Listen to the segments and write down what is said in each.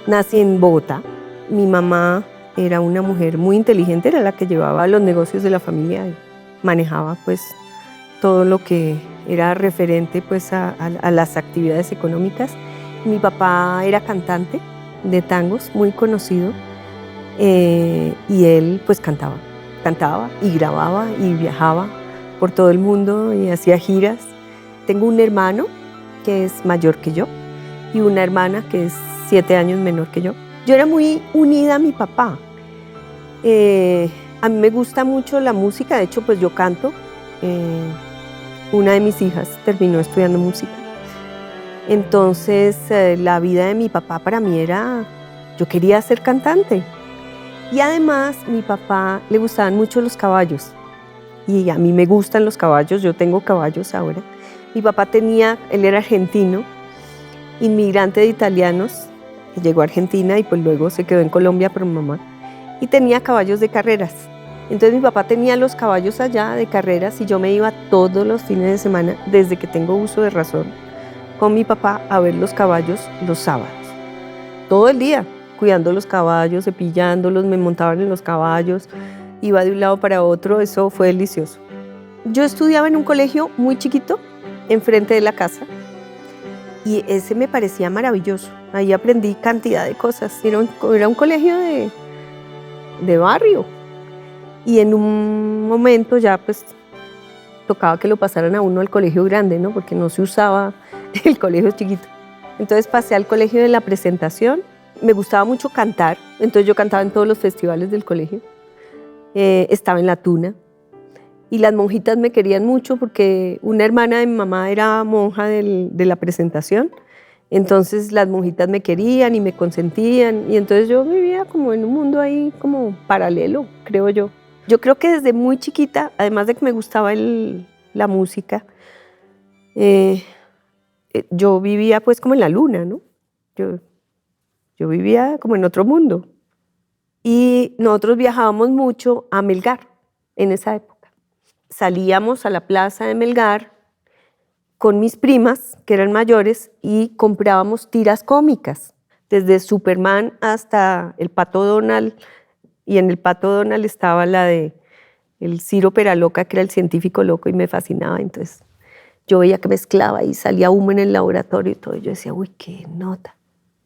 Nací en Bogotá. Mi mamá era una mujer muy inteligente, era la que llevaba los negocios de la familia y manejaba pues todo lo que era referente pues a las actividades económicas. Mi papá era cantante de tangos, muy conocido, y él pues cantaba y grababa y viajaba por todo el mundo y hacía giras. Tengo un hermano que es mayor que yo y una hermana que es 7 años menor que yo. Yo era muy unida a mi papá. A mí me gusta mucho la música, de hecho pues yo canto. Una de mis hijas terminó estudiando música. Entonces la vida de mi papá para mí era, yo quería ser cantante. Y además mi papá le gustaban mucho los caballos. Y a mí me gustan los caballos, yo tengo caballos ahora. Mi papá él era argentino, inmigrante de italianos, que llegó a Argentina y pues luego se quedó en Colombia por mi mamá. Y tenía caballos de carreras. Entonces mi papá tenía los caballos allá de carreras y yo me iba todos los fines de semana, desde que tengo uso de razón, con mi papá a ver los caballos los sábados. Todo el día, cuidando los caballos, cepillándolos, me montaban en los caballos, iba de un lado para otro, eso fue delicioso. Yo estudiaba en un colegio muy chiquito, enfrente de la casa, y ese me parecía maravilloso. Ahí aprendí cantidad de cosas. Era un colegio de barrio. Y en un momento ya pues tocaba que lo pasaran a uno al colegio grande, ¿no? Porque no se usaba el colegio chiquito. Entonces pasé al colegio de la Presentación. Me gustaba mucho cantar, entonces yo cantaba en todos los festivales del colegio. Estaba en la Tuna. Y las monjitas me querían mucho porque una hermana de mi mamá era monja de la Presentación. Entonces las monjitas me querían y me consentían. Y entonces yo vivía como en un mundo ahí como paralelo, creo yo. Yo creo que desde muy chiquita, además de que me gustaba la música, yo vivía pues como en la luna, ¿no? Yo vivía como en otro mundo. Y nosotros viajábamos mucho a Melgar en esa época. Salíamos a la plaza de Melgar con mis primas, que eran mayores, y comprábamos tiras cómicas, desde Superman hasta el Pato Donald, y en el Pato Donald estaba la de el Ciro Peraloca, que era el científico loco, y me fascinaba. Entonces yo veía que mezclaba y salía humo en el laboratorio y todo, y yo decía, uy, qué nota.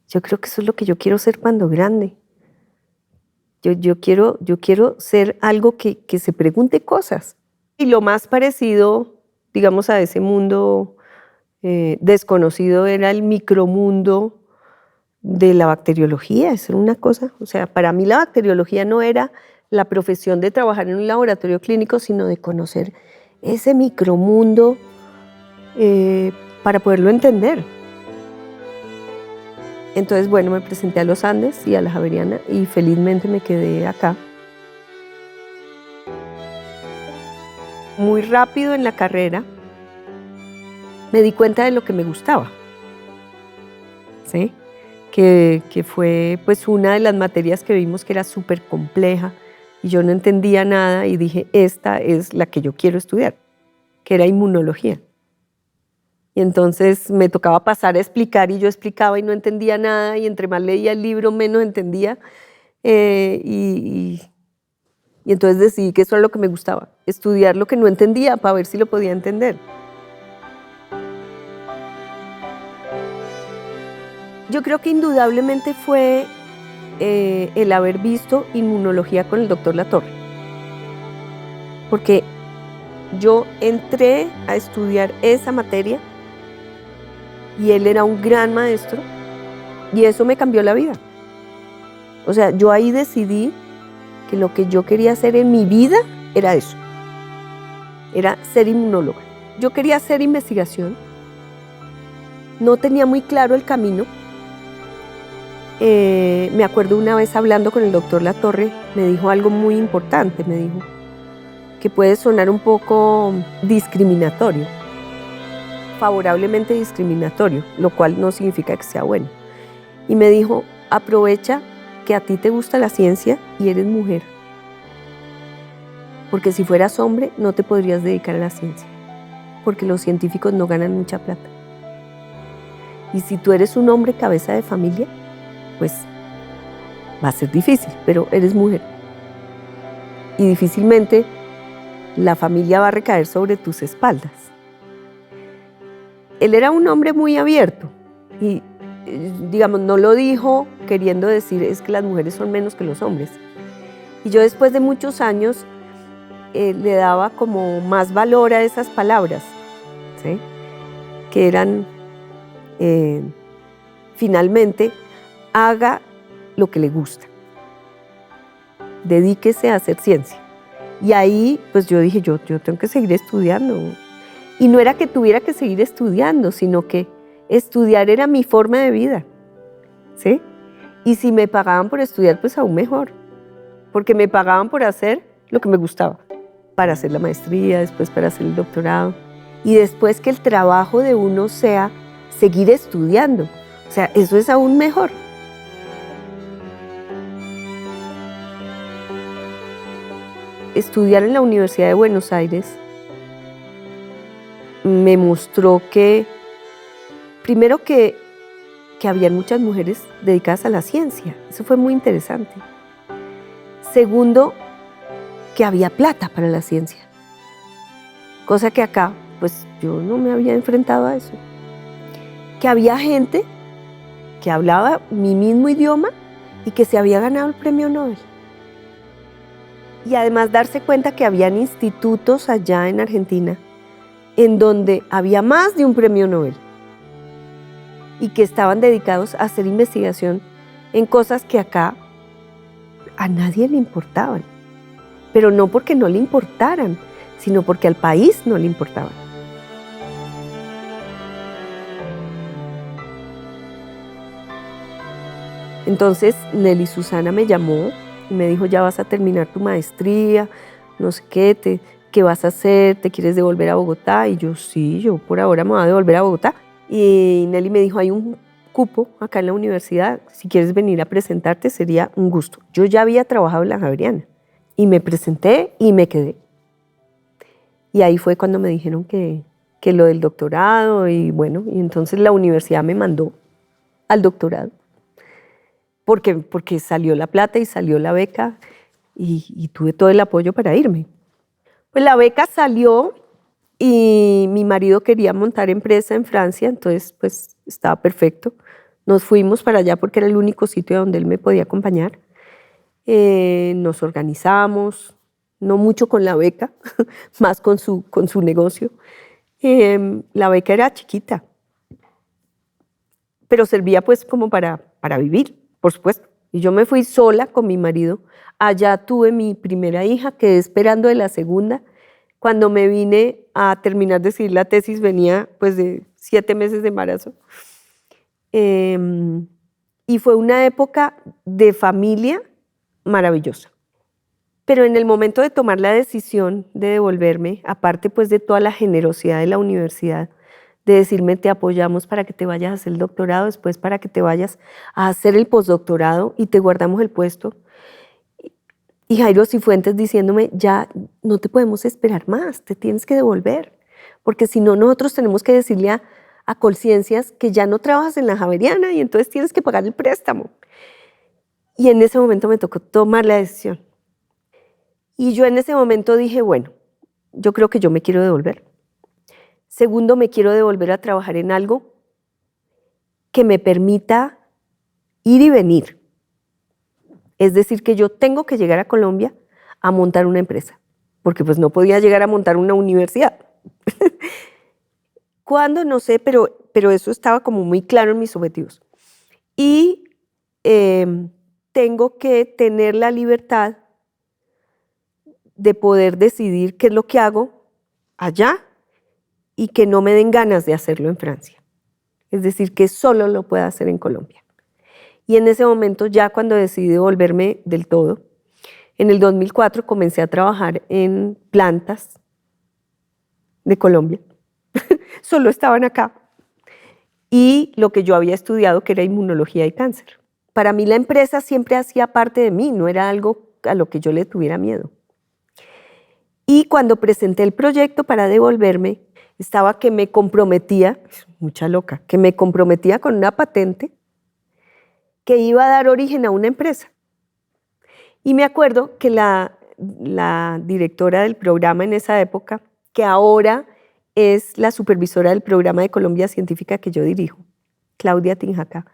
Yo creo que eso es lo que yo quiero ser cuando grande. Yo quiero ser algo que se pregunte cosas. Y lo más parecido, digamos, a ese mundo desconocido era el micromundo de la bacteriología. Eso era una cosa, o sea, para mí la bacteriología no era la profesión de trabajar en un laboratorio clínico, sino de conocer ese micromundo para poderlo entender. Entonces, bueno, me presenté a los Andes y a la Javeriana y felizmente me quedé acá. Muy rápido en la carrera me di cuenta de lo que me gustaba, ¿sí? Que fue pues una de las materias que vimos que era súper compleja y yo no entendía nada y dije, esta es la que yo quiero estudiar, que era inmunología. Y entonces me tocaba pasar a explicar y yo explicaba y no entendía nada y entre más leía el libro menos entendía y entonces decidí que eso era lo que me gustaba, estudiar lo que no entendía para ver si lo podía entender. Yo creo que indudablemente fue el haber visto inmunología con el doctor Latorre, porque yo entré a estudiar esa materia y él era un gran maestro y eso me cambió la vida. O sea, yo ahí decidí que lo que yo quería hacer en mi vida era eso, era ser inmunóloga. Yo quería hacer investigación, no tenía muy claro el camino. Me acuerdo una vez hablando con el doctor Latorre, me dijo algo muy importante, me dijo que puede sonar un poco discriminatorio, favorablemente discriminatorio, lo cual no significa que sea bueno. Y me dijo, aprovecha que a ti te gusta la ciencia y eres mujer, porque si fueras hombre no te podrías dedicar a la ciencia, porque los científicos no ganan mucha plata. Y si tú eres un hombre cabeza de familia, pues va a ser difícil, pero eres mujer. Y difícilmente la familia va a recaer sobre tus espaldas. Él era un hombre muy abierto y, digamos, no lo dijo queriendo decir es que las mujeres son menos que los hombres. Y yo después de muchos años le daba como más valor a esas palabras, ¿sí? Que eran, finalmente, haga lo que le gusta. Dedíquese a hacer ciencia. Y ahí, pues yo dije, yo tengo que seguir estudiando. Y no era que tuviera que seguir estudiando, sino que estudiar era mi forma de vida, ¿sí? Y si me pagaban por estudiar, pues aún mejor, porque me pagaban por hacer lo que me gustaba, para hacer la maestría, después para hacer el doctorado, y después que el trabajo de uno sea seguir estudiando. O sea, eso es aún mejor. Estudiar en la Universidad de Buenos Aires me mostró que, primero que había muchas mujeres dedicadas a la ciencia. Eso fue muy interesante. Segundo, que había plata para la ciencia. Cosa que acá, pues yo no me había enfrentado a eso. Que había gente que hablaba mi mismo idioma y que se había ganado el premio Nobel. Y además darse cuenta que habían institutos allá en Argentina en donde había más de un premio Nobel y que estaban dedicados a hacer investigación en cosas que acá a nadie le importaban, pero no porque no le importaran, sino porque al país no le importaban. Entonces Nelly Susana me llamó y me dijo, ya vas a terminar tu maestría, no sé qué, ¿qué vas a hacer? ¿Te quieres devolver a Bogotá? Y yo, sí, yo por ahora me voy a devolver a Bogotá. Y Nelly me dijo, hay un cupo acá en la universidad, si quieres venir a presentarte sería un gusto. Yo ya había trabajado en la Javeriana y me presenté y me quedé. Y ahí fue cuando me dijeron que lo del doctorado y bueno, y entonces la universidad me mandó al doctorado. Porque salió la plata y salió la beca y tuve todo el apoyo para irme. Pues la beca salió y mi marido quería montar empresa en Francia, entonces pues estaba perfecto. Nos fuimos para allá porque era el único sitio donde él me podía acompañar. Nos organizamos, no mucho con la beca, más con su negocio. La beca era chiquita, pero servía pues como para vivir, por supuesto. Y yo me fui sola con mi marido. Allá tuve mi primera hija, quedé esperando de la segunda. Cuando me vine a terminar de escribir la tesis, venía pues de 7 meses de embarazo. Y fue una época de familia maravillosa. Pero en el momento de tomar la decisión de devolverme, aparte pues de toda la generosidad de la universidad, de decirme te apoyamos para que te vayas a hacer el doctorado, después para que te vayas a hacer el postdoctorado y te guardamos el puesto. Y Jairo Cifuentes diciéndome, ya no te podemos esperar más, te tienes que devolver, porque si no nosotros tenemos que decirle a Colciencias que ya no trabajas en la Javeriana y entonces tienes que pagar el préstamo. Y en ese momento me tocó tomar la decisión. Y yo en ese momento dije, bueno, yo creo que yo me quiero devolver. Segundo, me quiero devolver a trabajar en algo que me permita ir y venir. Es decir, que yo tengo que llegar a Colombia a montar una empresa, porque pues no podía llegar a montar una universidad. ¿Cuándo? No sé, pero eso estaba como muy claro en mis objetivos. Y tengo que tener la libertad de poder decidir qué es lo que hago allá y que no me den ganas de hacerlo en Francia. Es decir, que solo lo pueda hacer en Colombia. Y en ese momento, ya cuando decidí devolverme del todo, en el 2004 comencé a trabajar en plantas de Colombia. Solo estaban acá. Y lo que yo había estudiado, que era inmunología y cáncer. Para mí la empresa siempre hacía parte de mí, no era algo a lo que yo le tuviera miedo. Y cuando presenté el proyecto para devolverme, estaba que me comprometía, mucha loca, que me comprometía con una patente que iba a dar origen a una empresa. Y me acuerdo que la directora del programa en esa época, que ahora es la supervisora del programa de Colombia Científica que yo dirijo, Claudia Tinjaca,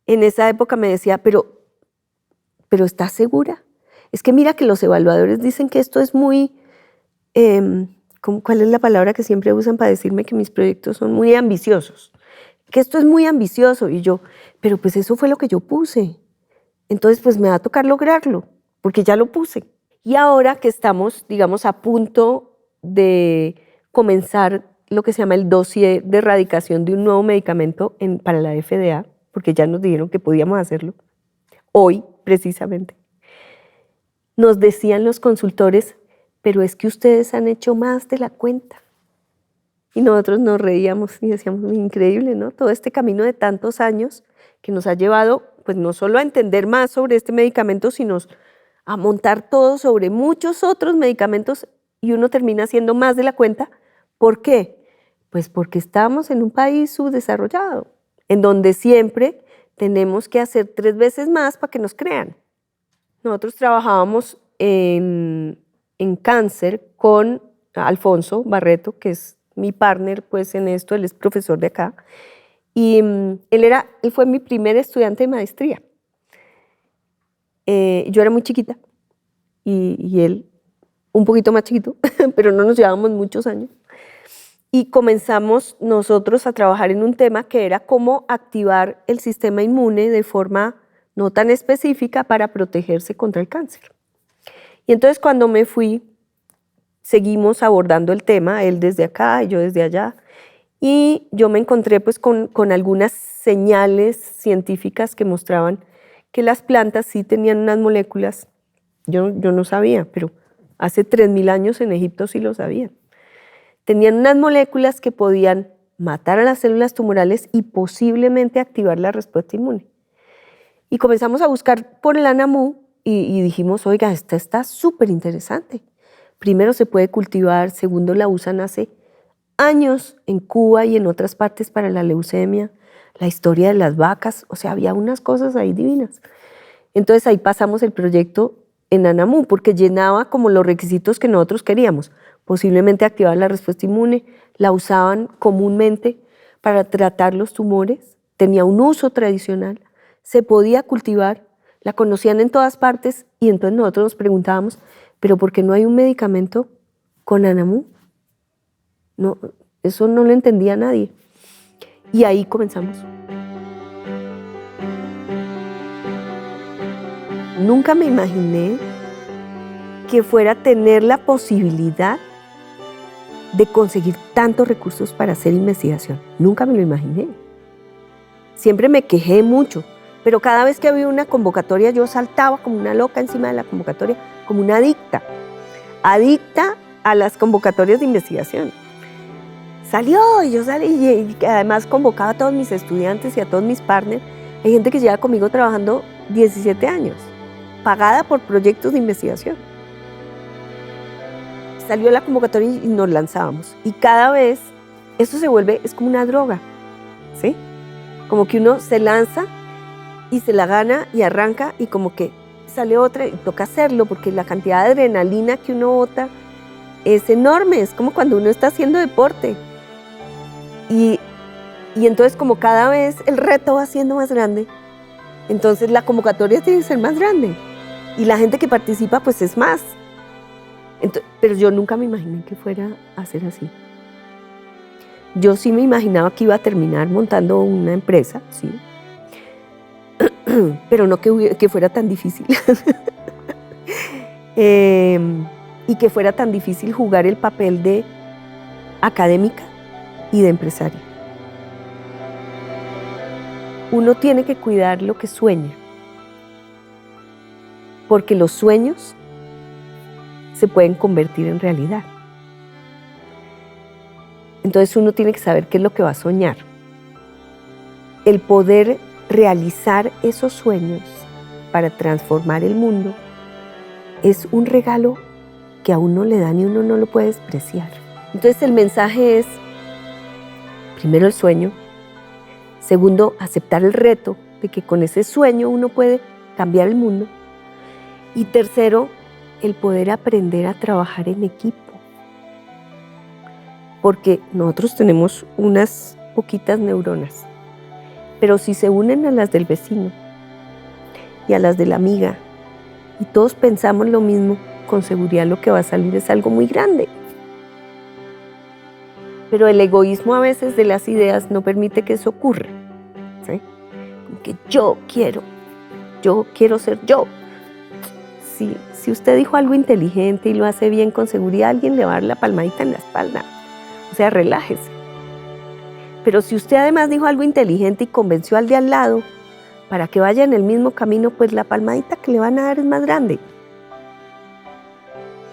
en esa época me decía, pero ¿estás segura? Es que mira que los evaluadores dicen que esto es muy, ¿cuál es la palabra que siempre usan para decirme que mis proyectos son muy ambiciosos? Que esto es muy ambicioso. Y yo, pero pues eso fue lo que yo puse. Entonces pues me va a tocar lograrlo, porque ya lo puse. Y ahora que estamos, digamos, a punto de comenzar lo que se llama el dossier de erradicación de un nuevo medicamento para la FDA, porque ya nos dijeron que podíamos hacerlo, hoy precisamente, nos decían los consultores, pero es que ustedes han hecho más de la cuenta. Y nosotros nos reíamos y decíamos, increíble, ¿no? Todo este camino de tantos años que nos ha llevado, pues no solo a entender más sobre este medicamento, sino a montar todo sobre muchos otros medicamentos y uno termina haciendo más de la cuenta. ¿Por qué? Pues porque estamos en un país subdesarrollado, en donde siempre tenemos que hacer 3 veces más para que nos crean. Nosotros trabajábamos en cáncer con Alfonso Barreto, que es mi partner pues, en esto, él es profesor de acá, y él fue mi primer estudiante de maestría. Yo era muy chiquita y él un poquito más chiquito, pero no nos llevábamos muchos años. Y comenzamos nosotros a trabajar en un tema que era cómo activar el sistema inmune de forma no tan específica para protegerse contra el cáncer. Y entonces cuando me fui, seguimos abordando el tema, él desde acá y yo desde allá, y yo me encontré pues con algunas señales científicas que mostraban que las plantas sí tenían unas moléculas, yo no sabía, pero hace 3000 años en Egipto sí lo sabían. Tenían unas moléculas que podían matar a las células tumorales y posiblemente activar la respuesta inmune. Y comenzamos a buscar por el Anamú y dijimos, oiga, esta está súper interesante. Primero se puede cultivar, segundo la usan hace años en Cuba y en otras partes para la leucemia, la historia de las vacas, o sea, había unas cosas ahí divinas. Entonces ahí pasamos el proyecto en Anamú porque llenaba como los requisitos que nosotros queríamos. Posiblemente activar la respuesta inmune, la usaban comúnmente para tratar los tumores, tenía un uso tradicional, se podía cultivar, la conocían en todas partes y entonces nosotros nos preguntábamos, ¿pero por qué no hay un medicamento con Anamú? No, eso no lo entendía nadie. Y ahí comenzamos. Nunca me imaginé que fuera a tener la posibilidad de conseguir tantos recursos para hacer investigación. Nunca me lo imaginé. Siempre me quejé mucho, pero cada vez que había una convocatoria yo saltaba como una loca encima de la convocatoria, como una adicta a las convocatorias de investigación. Salió y yo salí y además convocaba a todos mis estudiantes y a todos mis partners. Hay gente que lleva conmigo trabajando 17 años, pagada por proyectos de investigación. Salió la convocatoria y nos lanzábamos. Y cada vez eso se vuelve, es como una droga, ¿sí? Como que uno se lanza y se la gana y arranca y como que sale otra y toca hacerlo porque la cantidad de adrenalina que uno bota es enorme, es como cuando uno está haciendo deporte. Y entonces como cada vez el reto va siendo más grande, entonces la convocatoria tiene que ser más grande y la gente que participa pues es más. Pero yo nunca me imaginé que fuera a ser así. Yo sí me imaginaba que iba a terminar montando una empresa, sí, pero no que fuera tan difícil. Y que fuera tan difícil jugar el papel de académica y de empresaria. Uno tiene que cuidar lo que sueña, porque los sueños se pueden convertir en realidad. Entonces uno tiene que saber qué es lo que va a soñar. El poder realizar esos sueños para transformar el mundo es un regalo que a uno le dan y uno no lo puede despreciar. Entonces el mensaje es, primero el sueño, segundo, aceptar el reto de que con ese sueño uno puede cambiar el mundo. Y tercero, el poder aprender a trabajar en equipo. Porque nosotros tenemos unas poquitas neuronas, pero si se unen a las del vecino y a las de la amiga, y todos pensamos lo mismo, con seguridad lo que va a salir es algo muy grande. Pero el egoísmo a veces de las ideas no permite que eso ocurra, ¿sí? Como que yo quiero ser yo. Si usted dijo algo inteligente y lo hace bien, con seguridad alguien le va a dar la palmadita en la espalda. O sea, relájese. Pero si usted además dijo algo inteligente y convenció al de al lado para que vaya en el mismo camino, pues la palmadita que le van a dar es más grande.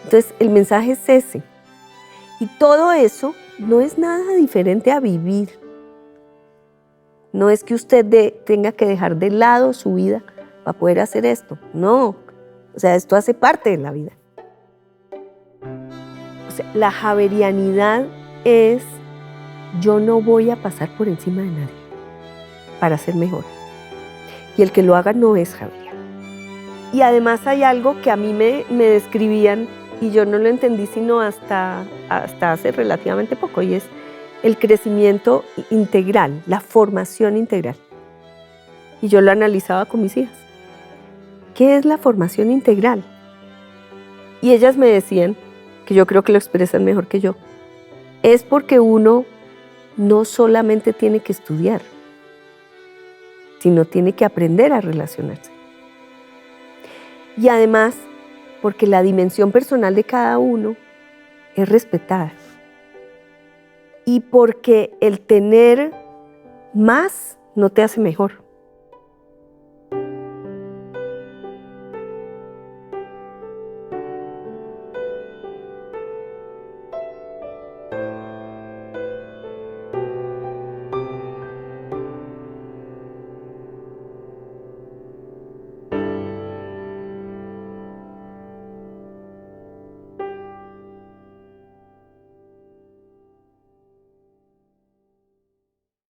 Entonces, el mensaje es ese. Y todo eso no es nada diferente a vivir. No es que usted tenga que dejar de lado su vida para poder hacer esto. No. O sea, esto hace parte de la vida. O sea, la javerianidad es: yo no voy a pasar por encima de nadie para ser mejor. Y el que lo haga no es javeriano. Y además hay algo que a mí me describían y yo no lo entendí sino hasta hace relativamente poco, y es el crecimiento integral, la formación integral. Y yo lo analizaba con mis hijas. ¿Qué es la formación integral? Y ellas me decían, que yo creo que lo expresan mejor que yo, es porque uno no solamente tiene que estudiar, sino tiene que aprender a relacionarse. Y además, porque la dimensión personal de cada uno es respetada. Y porque el tener más no te hace mejor.